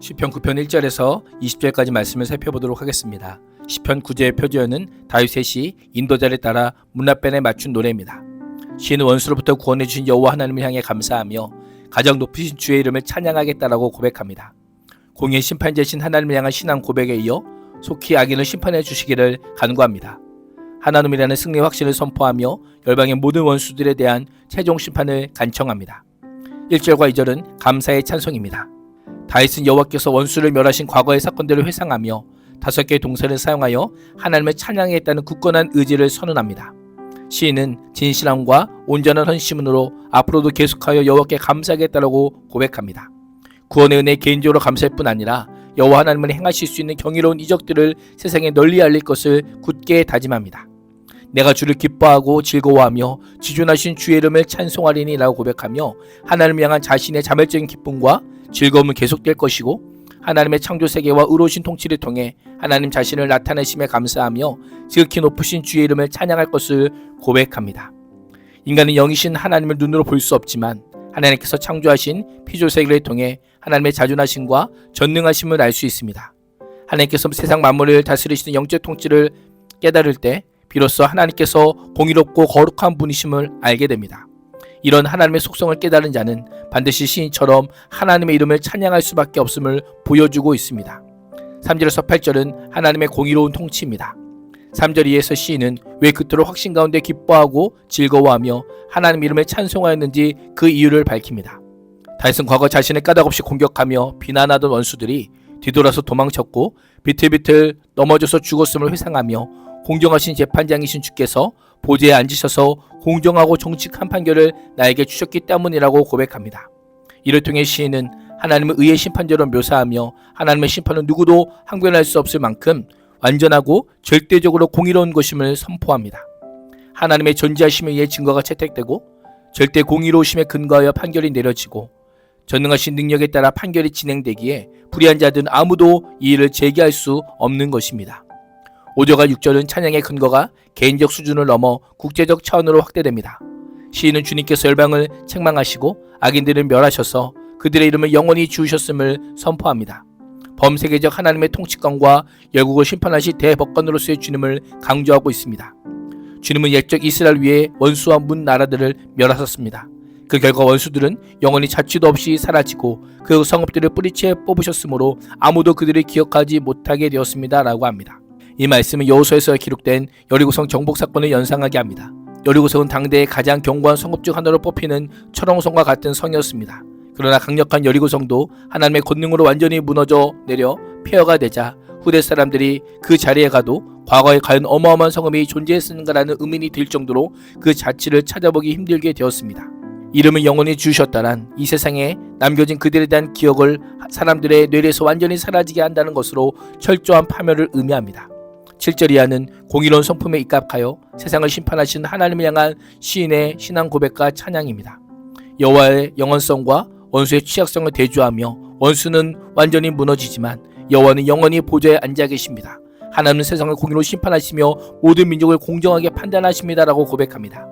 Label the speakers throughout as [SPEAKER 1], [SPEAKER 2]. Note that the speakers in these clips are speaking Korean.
[SPEAKER 1] 시편 9편 1절에서 20절까지 말씀을 살펴보도록 하겠습니다. 시편 9절의 표제어는 다윗의 시 인도자를 따라 문합변에 맞춘 노래입니다. 시인은 원수로부터 구원해 주신 여호와 하나님을 향해 감사하며 가장 높으신 주의 이름을 찬양하겠다라고 고백합니다. 공의의 심판자이신 하나님을 향한 신앙 고백에 이어 속히 악인을 심판해 주시기를 간구합니다. 하나님이라는 승리 확신을 선포하며 열방의 모든 원수들에 대한 최종 심판을 간청합니다. 1절과 2절은 감사의 찬송입니다. 다윗은 여호와께서 원수를 멸하신 과거의 사건들을 회상하며 5개의 동사를 사용하여 하나님을 찬양하겠다는 굳건한 의지를 선언합니다. 시인은 진실함과 온전한 헌신으로 앞으로도 계속하여 여호와께 감사하겠다라고 고백합니다. 구원의 은혜에 개인적으로 감사할 뿐 아니라 여호와 하나님을 행하실 수 있는 경이로운 이적들을 세상에 널리 알릴 것을 굳게 다짐합니다. 내가 주를 기뻐하고 즐거워하며 지존하신 주의 이름을 찬송하리니 라고 고백하며 하나님을 향한 자신의 자멸적인 기쁨과 즐거움은 계속될 것이고 하나님의 창조세계와 의로우신 통치를 통해 하나님 자신을 나타내심에 감사하며 지극히 높으신 주의 이름을 찬양할 것을 고백합니다. 인간은 영이신 하나님을 눈으로 볼 수 없지만 하나님께서 창조하신 피조세계를 통해 하나님의 자존하심과 전능하심을 알 수 있습니다. 하나님께서 세상 만물을 다스리시는 영적 통치를 깨달을 때 비로소 하나님께서 공의롭고 거룩한 분이심을 알게 됩니다. 이런 하나님의 속성을 깨달은 자는 반드시 시인처럼 하나님의 이름을 찬양할 수밖에 없음을 보여주고 있습니다. 3절에서 8절은 하나님의 공의로운 통치입니다. 3절 이하에서 시인은 왜 그토록 확신 가운데 기뻐하고 즐거워하며 하나님 이름을 찬송하였는지 그 이유를 밝힙니다. 다윗은 과거 자신을 까닭없이 공격하며 비난하던 원수들이 뒤돌아서 도망쳤고 비틀비틀 넘어져서 죽었음을 회상하며 공정하신 재판장이신 주께서 보좌에 앉으셔서 공정하고 정직한 판결을 나에게 주셨기 때문이라고 고백합니다. 이를 통해 시인은 하나님을 의의 심판자로 묘사하며 하나님의 심판은 누구도 항변할 수 없을 만큼 완전하고 절대적으로 공의로운 것임을 선포합니다. 하나님의 존재하심에 의해 증거가 채택되고 절대 공의로우심에 근거하여 판결이 내려지고 전능하신 능력에 따라 판결이 진행되기에 불의한 자들은 아무도 이 일을 제기할 수 없는 것입니다. 5절과 6절은 찬양의 근거가 개인적 수준을 넘어 국제적 차원으로 확대됩니다. 시인은 주님께서 열방을 책망하시고 악인들을 멸하셔서 그들의 이름을 영원히 지우셨음을 선포합니다. 범세계적 하나님의 통치권과 열국을 심판하실 대법관으로서의 주님을 강조하고 있습니다. 주님은 옛적 이스라엘 위에 원수와 문 나라들을 멸하셨습니다. 그 결과 원수들은 영원히 자취도 없이 사라지고 그 성읍들을 뿌리채 뽑으셨으므로 아무도 그들을 기억하지 못하게 되었습니다 라고 합니다. 이 말씀은 여호수아에서 기록된 여리고성 정복 사건을 연상하게 합니다. 여리고성은 당대의 가장 견고한 성읍 중 하나로 뽑히는 철옹성과 같은 성이었습니다. 그러나 강력한 여리고성도 하나님의 권능으로 완전히 무너져 내려 폐허가 되자 후대 사람들이 그 자리에 가도 과거에 과연 어마어마한 성읍이 존재했는가라는 의문이 들 정도로 그 자취를 찾아보기 힘들게 되었습니다. 이름을 영원히 지우셨다란 이 세상에 남겨진 그들에 대한 기억을 사람들의 뇌리에서 완전히 사라지게 한다는 것으로 철저한 파멸을 의미합니다. 7절 이하는 공의로운 성품에 입각하여 세상을 심판하신 하나님을 향한 시인의 신앙 고백과 찬양입니다. 여호와의 영원성과 원수의 취약성을 대조하며 원수는 완전히 무너지지만 여호와는 영원히 보좌에 앉아 계십니다. 하나님은 세상을 공의로 심판하시며 모든 민족을 공정하게 판단하십니다 라고 고백합니다.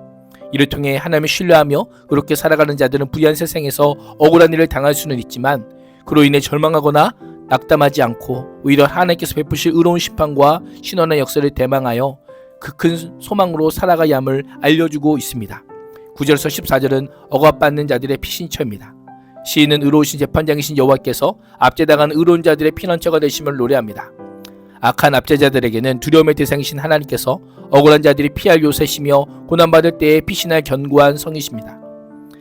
[SPEAKER 1] 이를 통해 하나님을 신뢰하며 그렇게 살아가는 자들은 부유한 세상에서 억울한 일을 당할 수는 있지만 그로 인해 절망하거나 낙담하지 않고 오히려 하나님께서 베푸실 의로운 심판과 신원의 역사를 대망하여 그 큰 소망으로 살아가야 함을 알려주고 있습니다. 9절에서 14절은 억압받는 자들의 피신처입니다. 시인은 의로우신 재판장이신 여호와께서 압제당한 의로운 자들의 피난처가 되심을 노래합니다. 악한 압제자들에게는 두려움의 대상이신 하나님께서 억울한 자들이 피할 요새시며 고난받을 때에 피신할 견고한 성이십니다.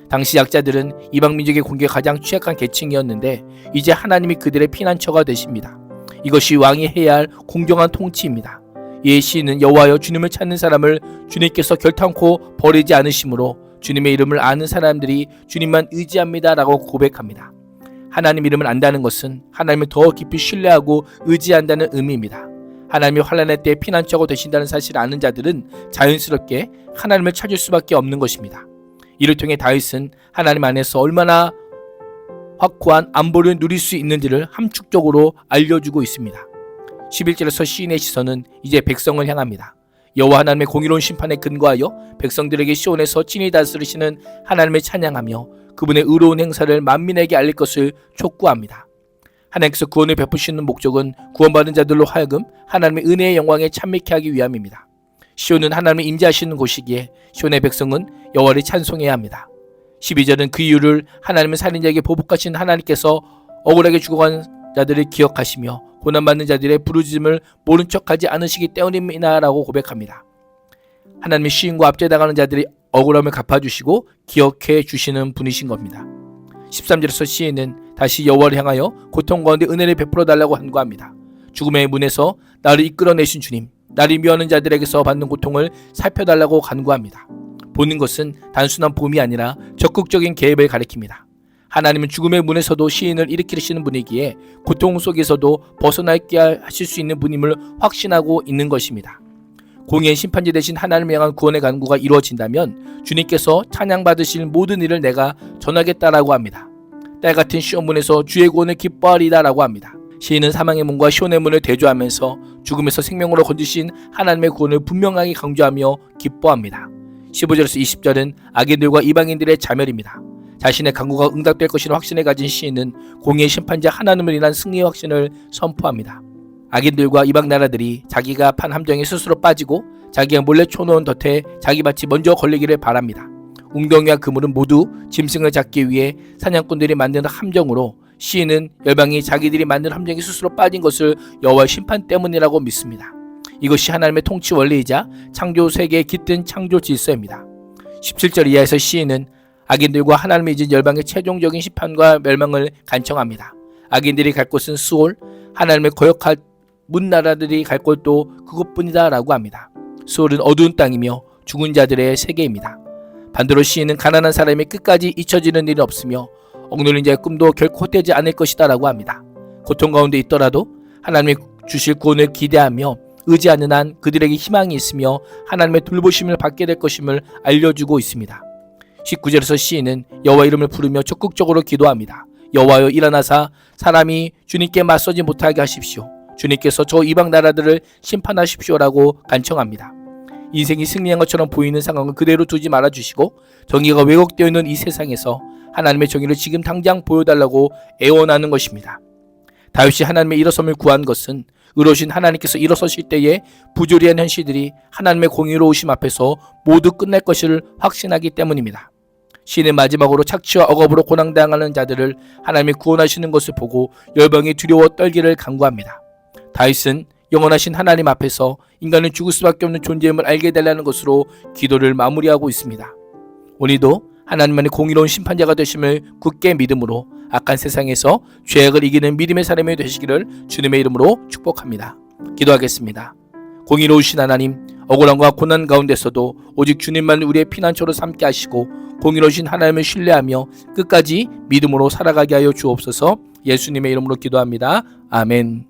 [SPEAKER 1] 당시 약자들은 이방 민족의 공격에 가장 취약한 계층이었는데 이제 하나님이 그들의 피난처가 되십니다. 이것이 왕이 해야 할 공정한 통치입니다. 이에 시인은 여호와여 주님을 찾는 사람을 주님께서 결탄코 버리지 않으시므로 주님의 이름을 아는 사람들이 주님만 의지합니다 라고 고백합니다. 하나님 이름을 안다는 것은 하나님을 더 깊이 신뢰하고 의지한다는 의미입니다. 하나님이 환난의 때에 피난처가 되신다는 사실을 아는 자들은 자연스럽게 하나님을 찾을 수밖에 없는 것입니다. 이를 통해 다윗은 하나님 안에서 얼마나 확고한 안보를 누릴 수 있는지를 함축적으로 알려주고 있습니다. 11절에서 시인의 시선은 이제 백성을 향합니다. 여호와 하나님의 공의로운 심판에 근거하여 백성들에게 시온에서 친히 다스리시는 하나님을 찬양하며 그분의 의로운 행사를 만민에게 알릴 것을 촉구합니다. 하나님께서 구원을 베푸시는 목적은 구원받은 자들로 하여금 하나님의 은혜의 영광에 참미케 하기 위함입니다. 시온은 하나님이 임재하시는 곳이기에 시온의 백성은 여호와를 찬송해야 합니다. 12절은 그 이유를 하나님은 살인자에게 보복하신 하나님께서 억울하게 죽어간 자들을 기억하시며 고난받는 자들의 부르짖음을 모른 척하지 않으시기 때문입니다 라고 고백합니다. 하나님의 시인과 압제당하는 자들이 억울함을 갚아주시고 기억해 주시는 분이신 겁니다. 13절에서 시인은 다시 여호와를 향하여 고통 가운데 은혜를 베풀어 달라고 간구합니다. 죽음의 문에서 나를 이끌어내신 주님, 나를 미워하는 자들에게서 받는 고통을 살펴달라고 간구합니다. 보는 것은 단순한 봄이 아니라 적극적인 개입을 가리킵니다. 하나님은 죽음의 문에서도 시인을 일으키시는 분이기에 고통 속에서도 벗어나게 하실 수 있는 분임을 확신하고 있는 것입니다. 공의의 심판지 대신 하나님을 향한 구원의 간구가 이루어진다면 주님께서 찬양받으실 모든 일을 내가 전하겠다라고 합니다. 딸 같은 시온 문에서 주의 구원을 기뻐하리다 라고 합니다. 시인은 사망의 문과 시온의 문을 대조하면서 죽음에서 생명으로 건지신 하나님의 구원을 분명하게 강조하며 기뻐합니다. 15절에서 20절은 악인들과 이방인들의 자멸입니다. 자신의 간구가 응답될 것이라는 확신을 가진 시인은 공의의 심판자 하나님을 인한 승리의 확신을 선포합니다. 악인들과 이방 나라들이 자기가 판 함정에 스스로 빠지고 자기가 몰래 쳐놓은 덫에 자기 밭이 먼저 걸리기를 바랍니다. 웅덩이와 그물은 모두 짐승을 잡기 위해 사냥꾼들이 만든 함정으로 시인은 열방이 자기들이 만든 함정에 스스로 빠진 것을 여호와의 심판 때문이라고 믿습니다. 이것이 하나님의 통치 원리이자 창조 세계의 깃든 창조 질서입니다. 17절 이하에서 시인은 악인들과 하나님을 잊은 열방의 최종적인 심판과 멸망을 간청합니다. 악인들이 갈 곳은 수올, 하나님의 거역할 문나라들이 갈 곳도 그것뿐이다 라고 합니다. 수올은 어두운 땅이며 죽은 자들의 세계입니다. 반대로 시인은 가난한 사람이 끝까지 잊혀지는 일은 없으며 억눌린 자의 꿈도 결코 헛되지 않을 것이다 라고 합니다. 고통 가운데 있더라도 하나님이 주실 구원을 기대하며 의지하는 한 그들에게 희망이 있으며 하나님의 돌보심을 받게 될 것임을 알려주고 있습니다. 19절에서 시인은 여호와 이름을 부르며 적극적으로 기도합니다. 여호와여 일어나사 사람이 주님께 맞서지 못하게 하십시오. 주님께서 저 이방 나라들을 심판하십시오라고 간청합니다. 인생이 승리한 것처럼 보이는 상황을 그대로 두지 말아주시고 정의가 왜곡되어 있는 이 세상에서 하나님의 정의를 지금 당장 보여달라고 애원하는 것입니다. 다윗이 하나님의 일어섬을 구한 것은 의로우신 하나님께서 일어서실 때에 부조리한 현실들이 하나님의 공의로우심 앞에서 모두 끝날 것을 확신하기 때문입니다. 시인은 마지막으로 착취와 억압으로 고난당하는 자들을 하나님이 구원하시는 것을 보고 열방이 두려워 떨기를 간구합니다. 다윗은 영원하신 하나님 앞에서 인간은 죽을 수밖에 없는 존재임을 알게 되라는 것으로 기도를 마무리하고 있습니다. 오늘도 하나님만의 공의로운 심판자가 되심을 굳게 믿음으로 악한 세상에서 죄악을 이기는 믿음의 사람이 되시기를 주님의 이름으로 축복합니다. 기도하겠습니다. 공의로우신 하나님, 억울함과 고난 가운데서도 오직 주님만 우리의 피난처로 삼게 하시고 공의로우신 하나님을 신뢰하며 끝까지 믿음으로 살아가게 하여 주옵소서. 예수님의 이름으로 기도합니다. 아멘.